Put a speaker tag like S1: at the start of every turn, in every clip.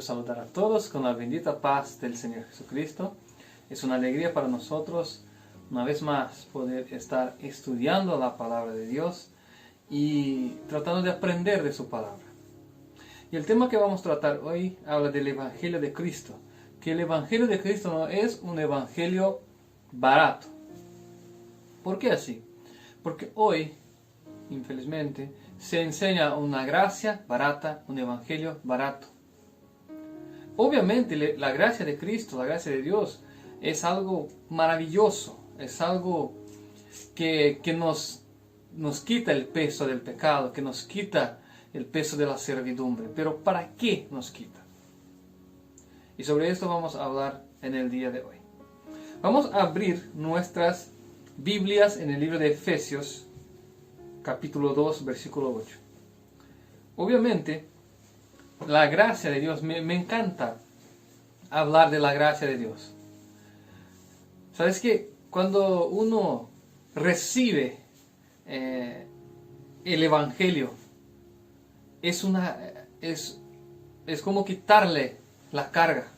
S1: saludar a todos con la bendita paz del Señor Jesucristo. Es una alegría para nosotros una vez más poder estar estudiando la palabra de Dios y tratando de aprender de su palabra. Y el tema que vamos a tratar hoy habla del Evangelio de Cristo. Que el Evangelio de Cristo no es un evangelio barato. ¿Por qué así? Porque hoy, infelizmente, se enseña una gracia barata, un evangelio barato. Obviamente la gracia de Cristo, la gracia de Dios, es algo maravilloso, es algo que nos quita el peso del pecado, que nos quita el peso de la servidumbre. Pero ¿para qué nos quita? Y sobre esto vamos a hablar en el día de hoy. Vamos a abrir nuestras Biblias en el libro de Efesios, capítulo 2, versículo 8. Obviamente, la gracia de Dios, me encanta hablar de la gracia de Dios. ¿Sabes qué? Cuando uno recibe el Evangelio, es como quitarle la carga.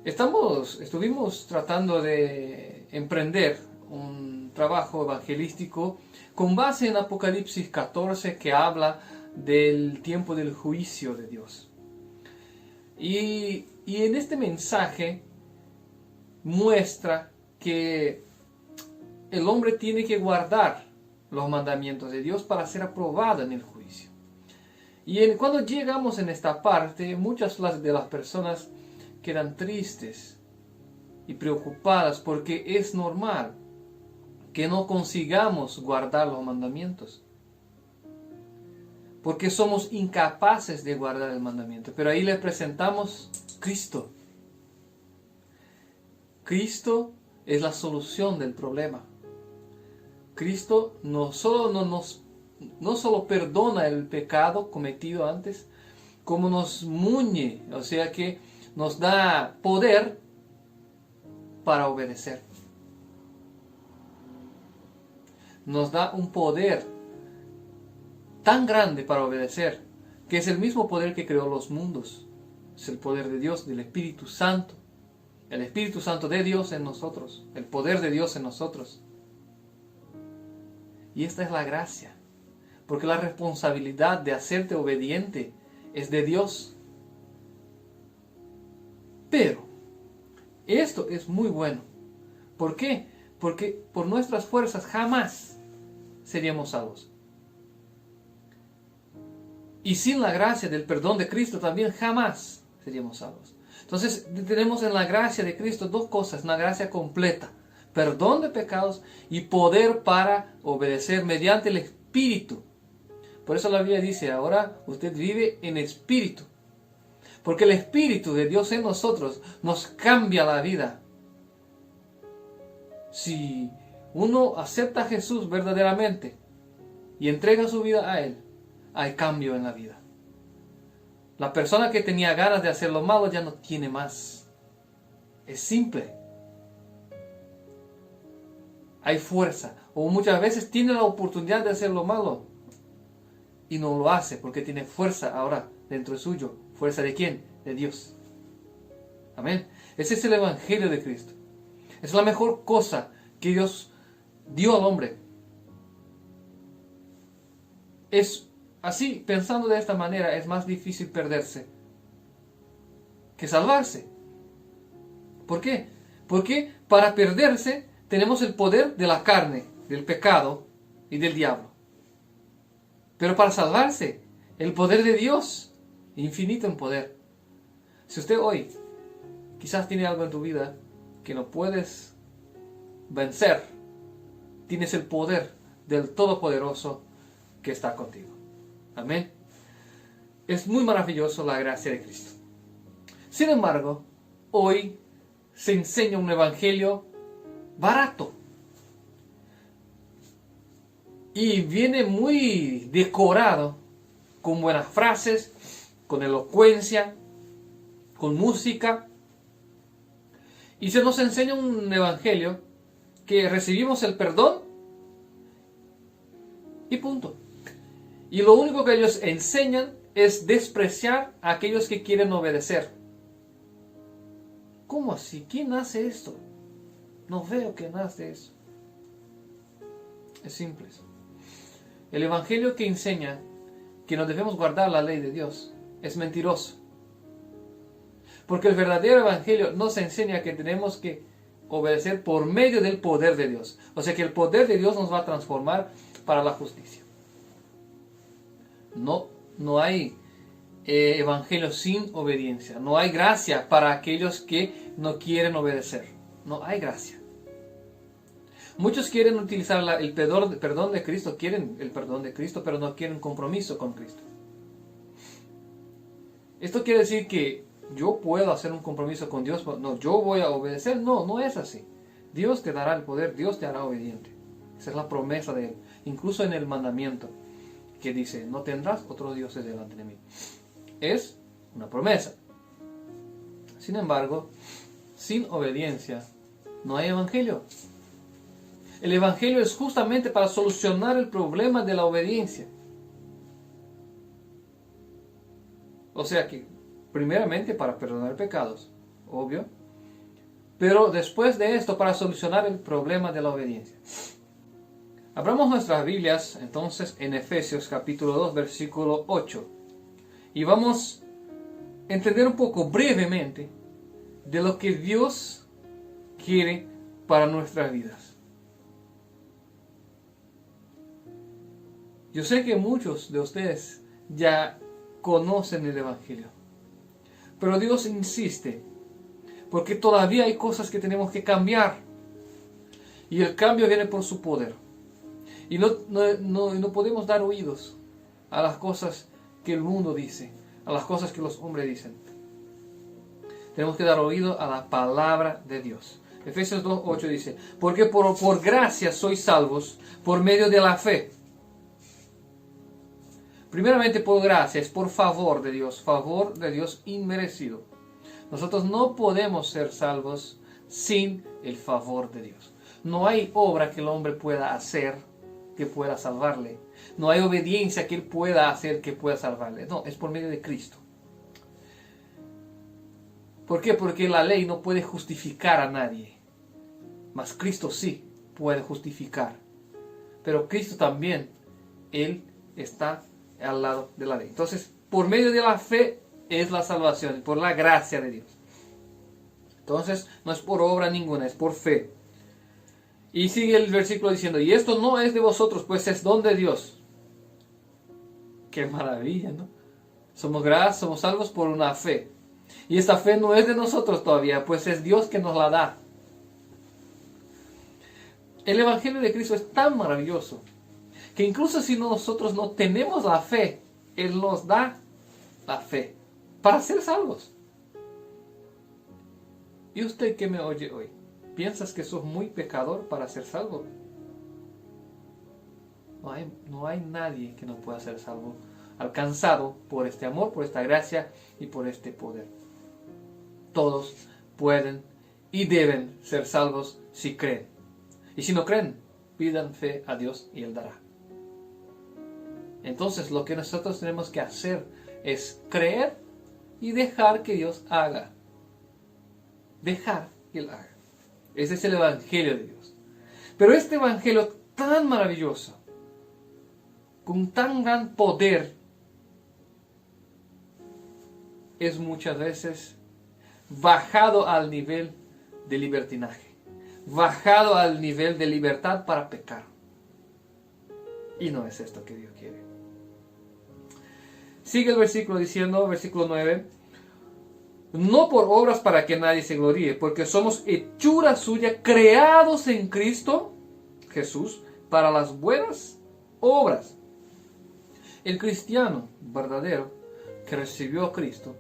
S1: Estuvimos tratando de emprender un trabajo evangelístico con base en Apocalipsis 14, que habla del tiempo del juicio de Dios. Y en este mensaje muestra que el hombre tiene que guardar los mandamientos de Dios para ser aprobado en el juicio. Y cuando llegamos en esta parte, muchas de las personas quedan tristes y preocupadas porque es normal que no consigamos guardar los mandamientos, porque somos incapaces de guardar el mandamiento. Pero ahí le presentamos Cristo. Cristo es la solución del problema. Cristo no solo perdona el pecado cometido antes, como nos muñe, o sea que nos da poder para obedecer. Nos da un poder tan grande para obedecer, que es el mismo poder que creó los mundos. Es el poder de Dios, del Espíritu Santo. El Espíritu Santo de Dios en nosotros, el poder de Dios en nosotros. Y esta es la gracia, porque la responsabilidad de hacerte obediente es de Dios. Pero esto es muy bueno. ¿Por qué? Porque por nuestras fuerzas jamás seríamos salvos. Y sin la gracia del perdón de Cristo también jamás seríamos salvos. Entonces tenemos en la gracia de Cristo dos cosas, una gracia completa: perdón de pecados y poder para obedecer mediante el Espíritu. Por eso la Biblia dice, ahora usted vive en Espíritu. Porque el Espíritu de Dios en nosotros nos cambia la vida. Si uno acepta a Jesús verdaderamente y entrega su vida a Él, hay cambio en la vida. La persona que tenía ganas de hacer lo malo ya no tiene más. Es simple. Hay fuerza. O muchas veces tiene la oportunidad de hacer lo malo y no lo hace porque tiene fuerza ahora dentro suyo. ¿Fuerza de quién? De Dios. Amén. Ese es el Evangelio de Cristo. Es la mejor cosa que Dios dio al hombre. Es así, pensando de esta manera, es más difícil perderse que salvarse. ¿Por qué? Porque para perderse tenemos el poder de la carne, del pecado y del diablo. Pero para salvarse, el poder de Dios, infinito en poder. Si usted hoy quizás tiene algo en tu vida que no puedes vencer, tienes el poder del Todopoderoso que está contigo. Amén. Es muy maravilloso la gracia de Cristo. Sin embargo, hoy se enseña un evangelio barato. Y viene muy decorado, con buenas frases, con elocuencia, con música. Y se nos enseña un evangelio que recibimos el perdón y punto. Y lo único que ellos enseñan es despreciar a aquellos que quieren obedecer. ¿Cómo así? ¿Quién hace esto? No veo que nace eso. Es simple. El evangelio que enseña que no debemos guardar la ley de Dios es mentiroso. Porque el verdadero evangelio nos enseña que tenemos que obedecer por medio del poder de Dios. O sea que el poder de Dios nos va a transformar para la justicia. No hay evangelio sin obediencia. No hay gracia para aquellos que no quieren obedecer. No hay gracia. Muchos quieren utilizar el perdón de Cristo, quieren el perdón de Cristo, pero no quieren compromiso con Cristo. Esto quiere decir que yo puedo hacer un compromiso con Dios, no, yo voy a obedecer. No, no es así. Dios te dará el poder, Dios te hará obediente. Esa es la promesa de Él. Incluso en el mandamiento que dice, no tendrás otros dioses delante de mí. Es una promesa. Sin embargo, sin obediencia no hay evangelio. El evangelio es justamente para solucionar el problema de la obediencia. O sea que, primeramente para perdonar pecados, obvio. Pero después de esto, para solucionar el problema de la obediencia. Abramos nuestras Biblias entonces en Efesios capítulo 2, versículo 8. Y vamos a entender un poco brevemente de lo que Dios quiere para nuestras vidas. Yo sé que muchos de ustedes ya conocen el Evangelio, pero Dios insiste, porque todavía hay cosas que tenemos que cambiar, y el cambio viene por su poder, y no podemos dar oídos a las cosas que el mundo dice, a las cosas que los hombres dicen. Tenemos que dar oído a la palabra de Dios. Efesios 2:8 dice, porque por gracia sois salvos por medio de la fe. Primeramente por gracia, es por favor de Dios inmerecido. Nosotros no podemos ser salvos sin el favor de Dios. No hay obra que el hombre pueda hacer que pueda salvarle. No hay obediencia que él pueda hacer que pueda salvarle. No, es por medio de Cristo. ¿Por qué? Porque la ley no puede justificar a nadie. Mas Cristo sí puede justificar. Pero Cristo también, Él está al lado de la ley. Entonces, por medio de la fe es la salvación, por la gracia de Dios. Entonces, no es por obra ninguna, es por fe. Y sigue el versículo diciendo, y esto no es de vosotros, pues es don de Dios. Qué maravilla, ¿no? Somos salvos por una fe. Y esta fe no es de nosotros todavía, pues es Dios que nos la da. El Evangelio de Cristo es tan maravilloso que incluso si nosotros no tenemos la fe, Él nos da la fe para ser salvos. ¿Y usted que me oye hoy? ¿Piensas que sos muy pecador para ser salvo? No hay nadie que no pueda ser salvo, alcanzado por este amor, por esta gracia y por este poder. Todos pueden y deben ser salvos si creen. Y si no creen, pidan fe a Dios y Él dará. Entonces lo que nosotros tenemos que hacer es creer y dejar que Dios haga. Dejar que Él haga. Ese es el Evangelio de Dios. Pero este Evangelio tan maravilloso, con tan gran poder, es muchas veces bajado al nivel de libertinaje, bajado al nivel de libertad para pecar. Y no es esto que Dios quiere. Sigue el versículo diciendo, versículo 9, no por obras para que nadie se gloríe, porque somos hechura suya, creados en Cristo Jesús para las buenas obras. El cristiano verdadero que recibió a Cristo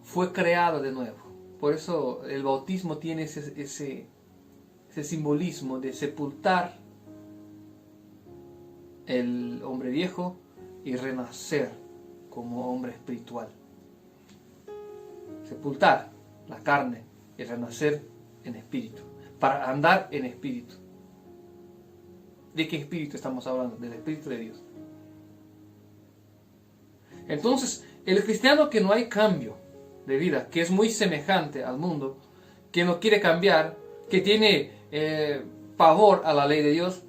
S1: fue creado de nuevo. Por eso el bautismo tiene ese simbolismo de sepultar el hombre viejo y renacer como hombre espiritual. Sepultar la carne y renacer en espíritu, para andar en espíritu. ¿De qué espíritu estamos hablando? Del Espíritu de Dios. Entonces, el cristiano que no hay cambio de vida, que es muy semejante al mundo, que no quiere cambiar, que tiene pavor a la ley de Dios,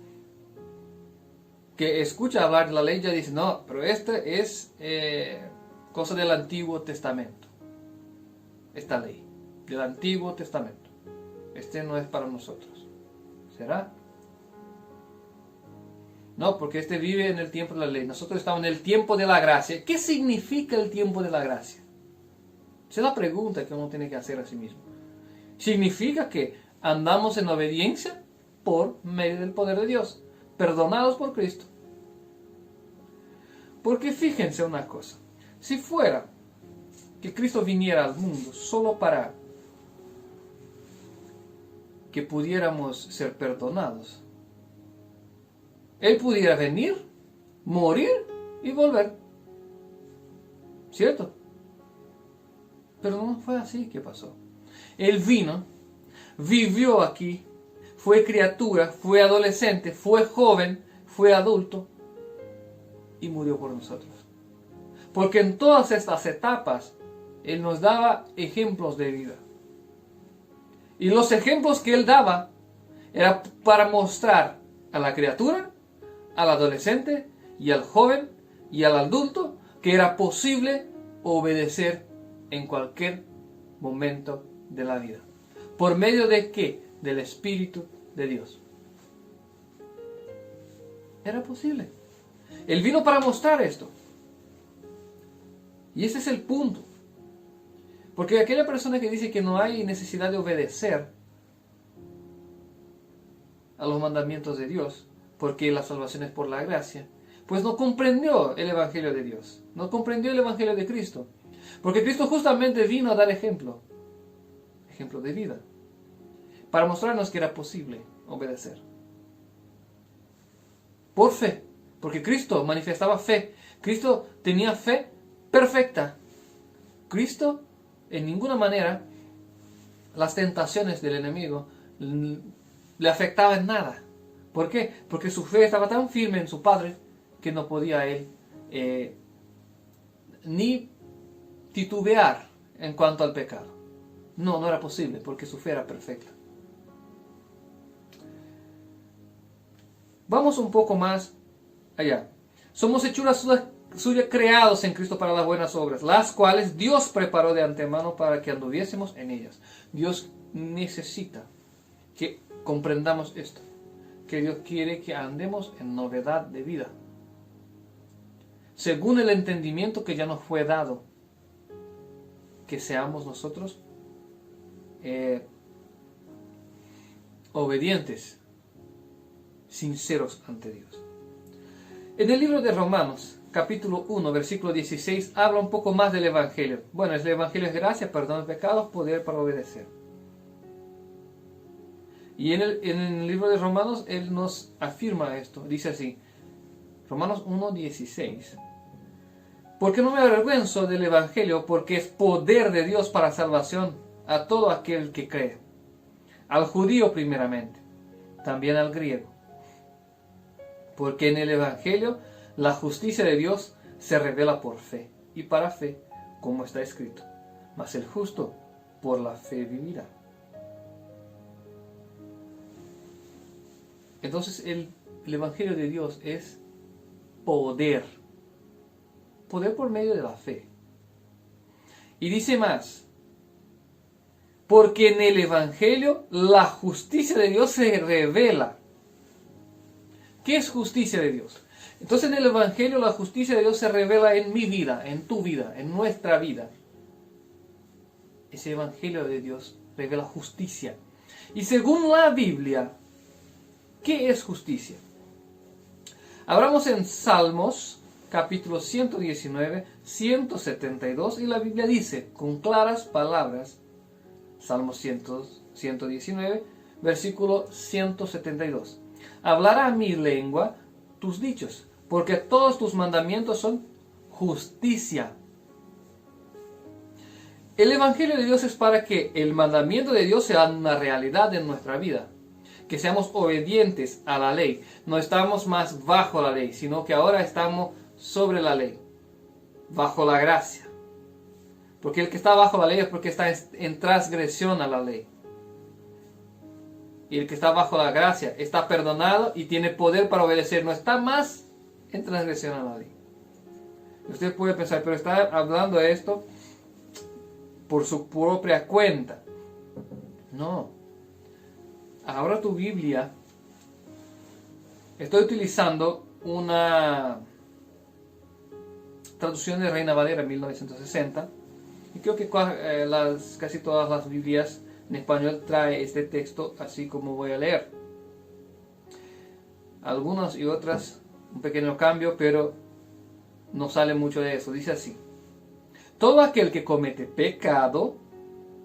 S1: que escucha hablar de la ley, ya dice, no, pero esta es cosa del Antiguo Testamento. Esta ley, del Antiguo Testamento. Este no es para nosotros. ¿Será? No, porque este vive en el tiempo de la ley. Nosotros estamos en el tiempo de la gracia. ¿Qué significa el tiempo de la gracia? Esa es la pregunta que uno tiene que hacer a sí mismo. Significa que andamos en obediencia por medio del poder de Dios, perdonados por Cristo. Porque fíjense una cosa, si fuera que Cristo viniera al mundo solo para que pudiéramos ser perdonados, Él pudiera venir, morir y volver. ¿Cierto? Pero no fue así que pasó. Él vino, vivió aquí, fue criatura, fue adolescente, fue joven, fue adulto y murió por nosotros. Porque en todas estas etapas Él nos daba ejemplos de vida. Y los ejemplos que Él daba era para mostrar a la criatura, al adolescente y al joven y al adulto que era posible obedecer en cualquier momento de la vida. ¿Por medio de qué? Del Espíritu de Dios. Era posible. Él vino para mostrar esto. Y ese es el punto. Porque aquella persona que dice que no hay necesidad de obedecer a los mandamientos de Dios, porque la salvación es por la gracia, pues no comprendió el Evangelio de Dios, no comprendió el Evangelio de Cristo. Porque Cristo justamente vino a dar ejemplo de vida, para mostrarnos que era posible obedecer. Por fe, porque Cristo manifestaba fe. Cristo tenía fe perfecta. Cristo, en ninguna manera, las tentaciones del enemigo le afectaban en nada. ¿Por qué? Porque su fe estaba tan firme en su Padre que no podía él ni titubear en cuanto al pecado. No era posible porque su fe era perfecta. Vamos un poco más allá. Somos hechuras suyas creados en Cristo para las buenas obras, las cuales Dios preparó de antemano para que anduviésemos en ellas. Dios necesita que comprendamos esto, que Dios quiere que andemos en novedad de vida, según el entendimiento que ya nos fue dado, que seamos nosotros obedientes, sinceros ante Dios. En el libro de Romanos, capítulo 1, versículo 16, habla un poco más del Evangelio. Bueno, el Evangelio es gracia, perdón de pecados, poder para obedecer. Y en el libro de Romanos, él nos afirma esto. Dice así, Romanos 1, 16. Porque no me avergüenzo del Evangelio, porque es poder de Dios para salvación a todo aquel que cree. Al judío primeramente, también al griego. Porque en el Evangelio la justicia de Dios se revela por fe, y para fe, como está escrito, mas el justo por la fe vivirá. Entonces el Evangelio de Dios es poder. Poder por medio de la fe. Y dice más, porque en el Evangelio la justicia de Dios se revela. ¿Qué es justicia de Dios? Entonces en el Evangelio la justicia de Dios se revela en mi vida, en tu vida, en nuestra vida. Ese Evangelio de Dios revela justicia. Y según la Biblia, ¿qué es justicia? Hablamos en Salmos, capítulo 119, 172, y la Biblia dice, con claras palabras, Salmos 119, versículo 172. Hablará mi lengua tus dichos, porque todos tus mandamientos son justicia. El Evangelio de Dios es para que el mandamiento de Dios sea una realidad en nuestra vida. Que seamos obedientes a la ley. No estamos más bajo la ley, sino que ahora estamos sobre la ley. bajo la gracia. Porque el que está bajo la ley es porque está en transgresión a la ley. Y el que está bajo la gracia está perdonado y tiene poder para obedecer. No está más en transgresión a la ley. Usted puede pensar, pero está hablando de esto por su propia cuenta. No. Ahora tu Biblia, estoy utilizando una traducción de Reina Valera 1960 y creo que casi todas las Biblias en español trae este texto así como voy a leer. Algunas y otras un pequeño cambio, pero no sale mucho de eso. Dice así: todo aquel que comete pecado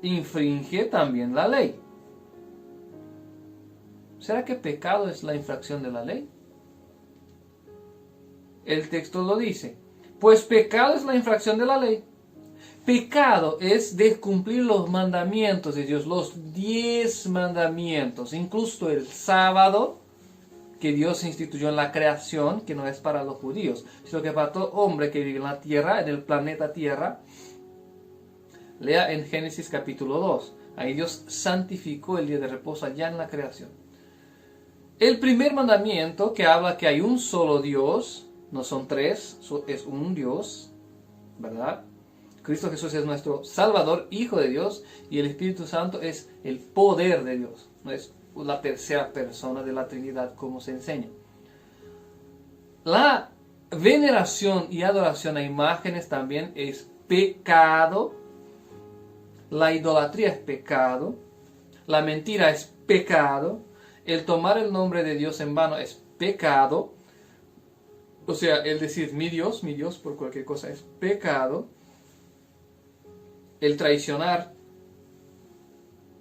S1: infringe también la ley. ¿Será que pecado es la infracción de la ley? El texto lo dice. Pues pecado es la infracción de la ley. Pecado es descumplir los mandamientos de Dios, los 10 mandamientos, incluso el sábado que Dios instituyó en la creación, que no es para los judíos, sino que para todo hombre que vive en la tierra, en el planeta Tierra. Lea en Génesis capítulo 2. Ahí Dios santificó el día de reposo allá en la creación. El primer mandamiento que habla que hay un solo Dios, no son tres, es un Dios, ¿verdad? Cristo Jesús es nuestro Salvador, Hijo de Dios, y el Espíritu Santo es el poder de Dios, no es la tercera persona de la Trinidad como se enseña. La veneración y adoración a imágenes también es pecado. La idolatría es pecado. La mentira es pecado. El tomar el nombre de Dios en vano es pecado. O sea, el decir mi Dios por cualquier cosa es pecado. El traicionar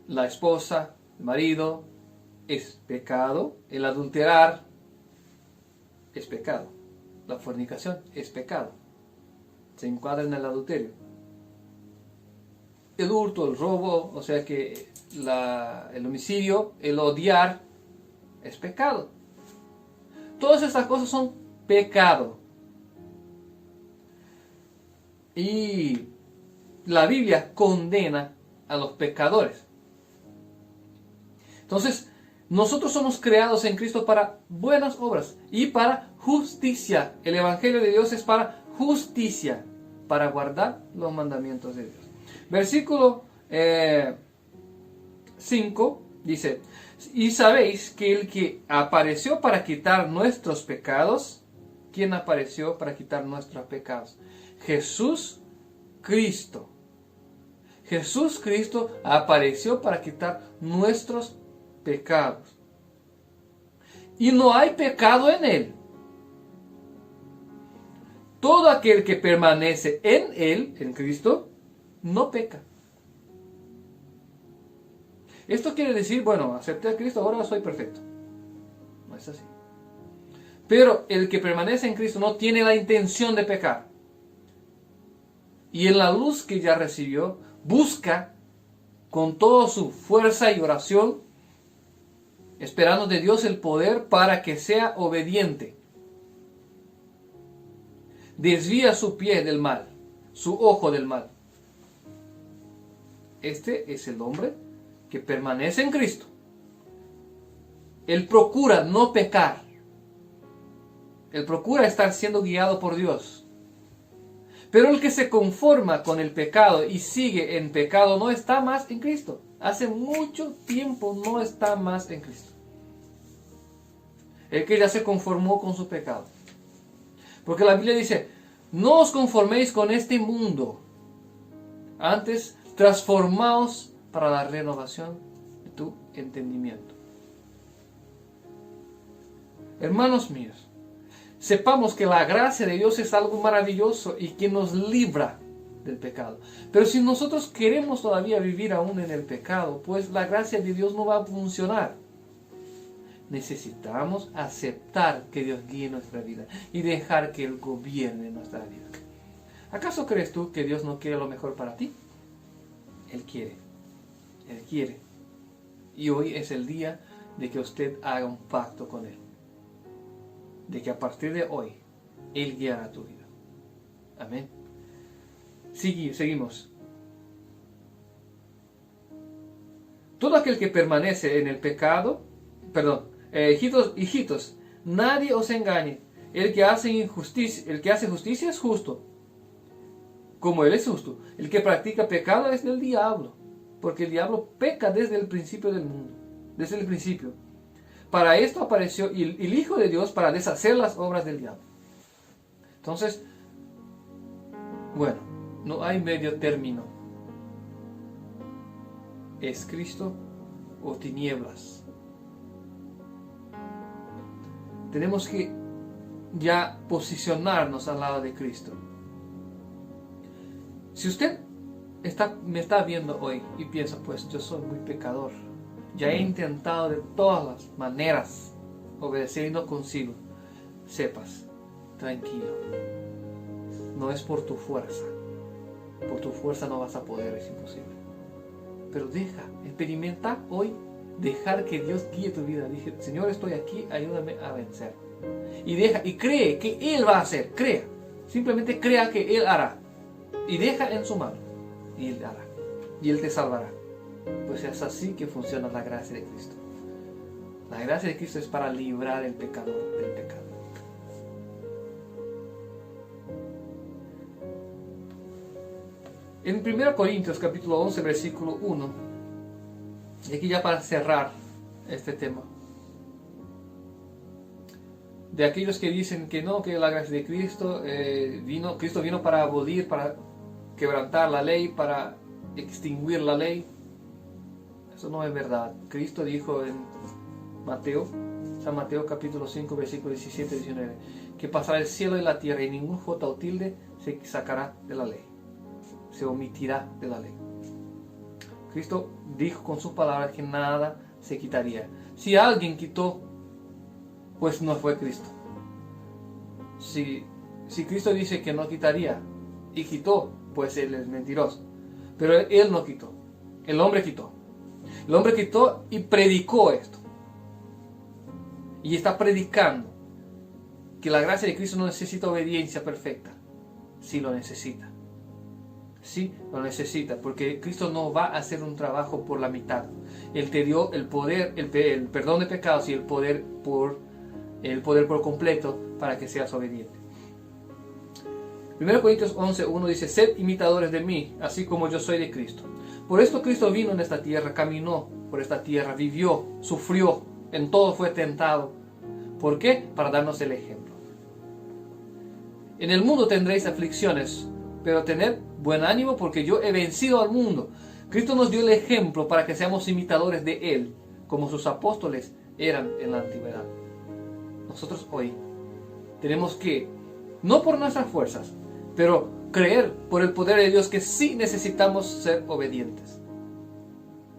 S1: la esposa, el marido, es pecado. El adulterar es pecado. La fornicación es pecado. Se encuadra en el adulterio. El hurto, el robo, o sea que el homicidio, el odiar, es pecado. Todas estas cosas son pecado. Y la Biblia condena a los pecadores. Entonces, nosotros somos creados en Cristo para buenas obras y para justicia. El Evangelio de Dios es para justicia, para guardar los mandamientos de Dios. Versículo 5 dice: y sabéis que el que apareció para quitar nuestros pecados, ¿quién apareció para quitar nuestros pecados? Jesús Cristo. Jesús Cristo apareció para quitar nuestros pecados. Y no hay pecado en Él. Todo aquel que permanece en Él, en Cristo, no peca. Esto quiere decir, bueno, acepté a Cristo, ahora soy perfecto. No es así. Pero el que permanece en Cristo no tiene la intención de pecar. Y en la luz que ya recibió, busca con toda su fuerza y oración, esperando de Dios el poder para que sea obediente. Desvía su pie del mal, su ojo del mal. Este es el hombre que permanece en Cristo. Él procura no pecar. Él procura estar siendo guiado por Dios. Pero el que se conforma con el pecado y sigue en pecado no está más en Cristo. Hace mucho tiempo no está más en Cristo. El que ya se conformó con su pecado. Porque la Biblia dice: no os conforméis con este mundo. Antes, transformaos para la renovación de tu entendimiento. Hermanos míos, sepamos que la gracia de Dios es algo maravilloso y que nos libra del pecado. Pero si nosotros queremos todavía vivir aún en el pecado, pues la gracia de Dios no va a funcionar. Necesitamos aceptar que Dios guíe nuestra vida y dejar que Él gobierne nuestra vida. ¿Acaso crees tú que Dios no quiere lo mejor para ti? Él quiere. Él quiere. Y hoy es el día de que usted haga un pacto con Él. De que a partir de hoy, Él guiará tu vida. Amén. Seguimos. Todo aquel que permanece en el pecado, hijitos, nadie os engañe. El que hace justicia es justo, como él es justo. El que practica pecado es del diablo, porque el diablo peca desde el principio del mundo, desde el principio. Para esto apareció el Hijo de Dios, para deshacer las obras del diablo. Entonces, bueno, no hay medio término. ¿Es Cristo o tinieblas? Tenemos que ya posicionarnos al lado de Cristo. Si usted me está viendo hoy y piensa, pues yo soy muy pecador, ya he intentado de todas las maneras obedecer y no consigo, sepas, tranquilo, no es por tu fuerza no vas a poder, es imposible. Pero experimenta hoy, dejar que Dios guíe tu vida. Dije, Señor, estoy aquí, ayúdame a vencer. Y cree que Él va a hacer, simplemente crea que Él hará. Y deja en su mano, y Él hará, y Él te salvará. Pues es así que funciona la gracia de Cristo. La gracia de Cristo es para librar al pecador del pecado. En 1 Corintios capítulo 11 versículo 1, y aquí ya para cerrar este tema, de aquellos que dicen que no, que la gracia de Cristo Cristo vino para abolir, para quebrantar la ley, para extinguir la ley. Eso no es verdad. Cristo dijo en San Mateo capítulo 5 versículo 17 y 19, que pasará el cielo y la tierra y ningún jota o tilde se sacará de la ley, se omitirá de la ley. Cristo dijo con sus palabras que nada se quitaría. Si alguien quitó, pues no fue Cristo. Si Cristo dice que no quitaría y quitó, pues Él es mentiroso. Pero Él no quitó, el hombre quitó. El hombre quitó y predicó esto. Y está predicando que la gracia de Cristo no necesita obediencia perfecta. Sí lo necesita. Sí lo necesita, porque Cristo no va a hacer un trabajo por la mitad. Él te dio el poder, el perdón de pecados y el poder por completo para que seas obediente. 1 Corintios 11:1 dice: sed imitadores de mí, así como yo soy de Cristo. Por esto Cristo vino en esta tierra, caminó por esta tierra, vivió, sufrió, en todo fue tentado. ¿Por qué? Para darnos el ejemplo. En el mundo tendréis aflicciones, pero tened buen ánimo, porque yo he vencido al mundo. Cristo nos dio el ejemplo para que seamos imitadores de Él, como sus apóstoles eran en la antigüedad. Nosotros hoy tenemos que, no por nuestras fuerzas, pero creer por el poder de Dios que sí necesitamos ser obedientes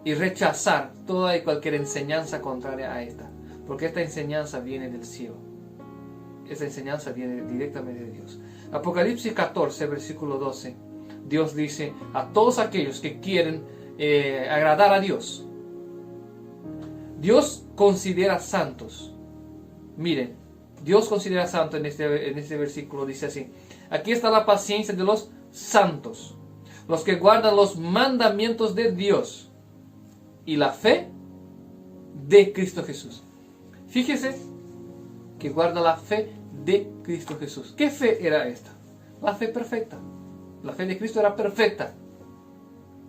S1: y rechazar toda y cualquier enseñanza contraria a esta, porque esta enseñanza viene del cielo. Esta enseñanza viene directamente de Dios. Apocalipsis 14, versículo 12, Dios dice a todos aquellos que quieren agradar a Dios, Dios considera santos. Miren, Dios considera santo en este versículo, dice así: aquí está la paciencia de los santos, los que guardan los mandamientos de Dios y la fe de Cristo Jesús. Fíjese que guarda la fe de Cristo Jesús. ¿Qué fe era esta? La fe perfecta. La fe de Cristo era perfecta.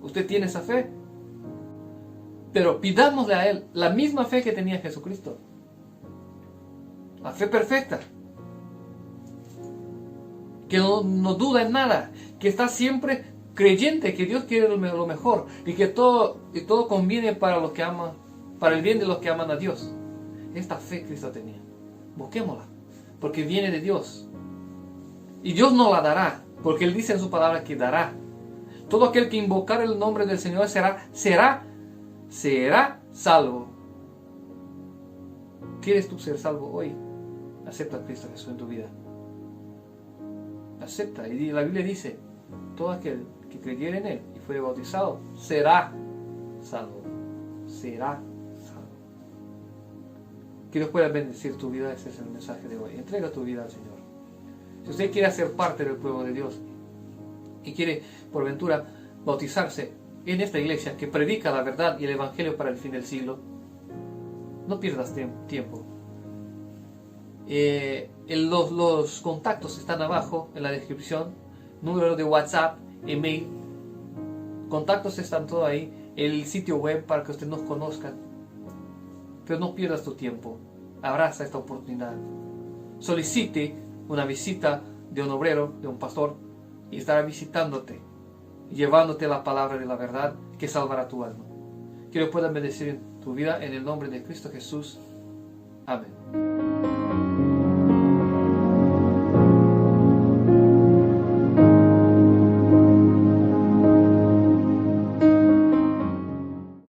S1: ¿Usted tiene esa fe? Pero pidámosle a Él la misma fe que tenía Jesucristo. La fe perfecta. Que no duda en nada. Que está siempre creyente que Dios quiere lo mejor. Y que todo conviene para los que aman, para el bien de los que aman a Dios. Esta fe Cristo tenía. Busquémosla. Porque viene de Dios. Y Dios nos la dará. Porque Él dice en su palabra que dará. Todo aquel que invocar el nombre del Señor será salvo. ¿Quieres tú ser salvo hoy? Acepta a Cristo Jesús en tu vida. Acepta. Y la Biblia dice: todo aquel que creyere en Él y fuere bautizado será salvo. Será salvo. Que Dios pueda bendecir tu vida. Ese es el mensaje de hoy. Entrega tu vida al Señor. Si usted quiere ser parte del pueblo de Dios, y quiere por ventura bautizarse en esta iglesia que predica la verdad y el evangelio para el fin del siglo, no pierdas tiempo. Los contactos están abajo en la descripción, número de WhatsApp, email, contactos están todo ahí, el sitio web para que ustedes nos conozcan. Pero no pierdas tu tiempo, abraza esta oportunidad, solicite una visita de un obrero, de un pastor, y estará visitándote, llevándote la palabra de la verdad que salvará tu alma. Que Dios pueda bendecir tu vida en el nombre de Cristo Jesús. Amén.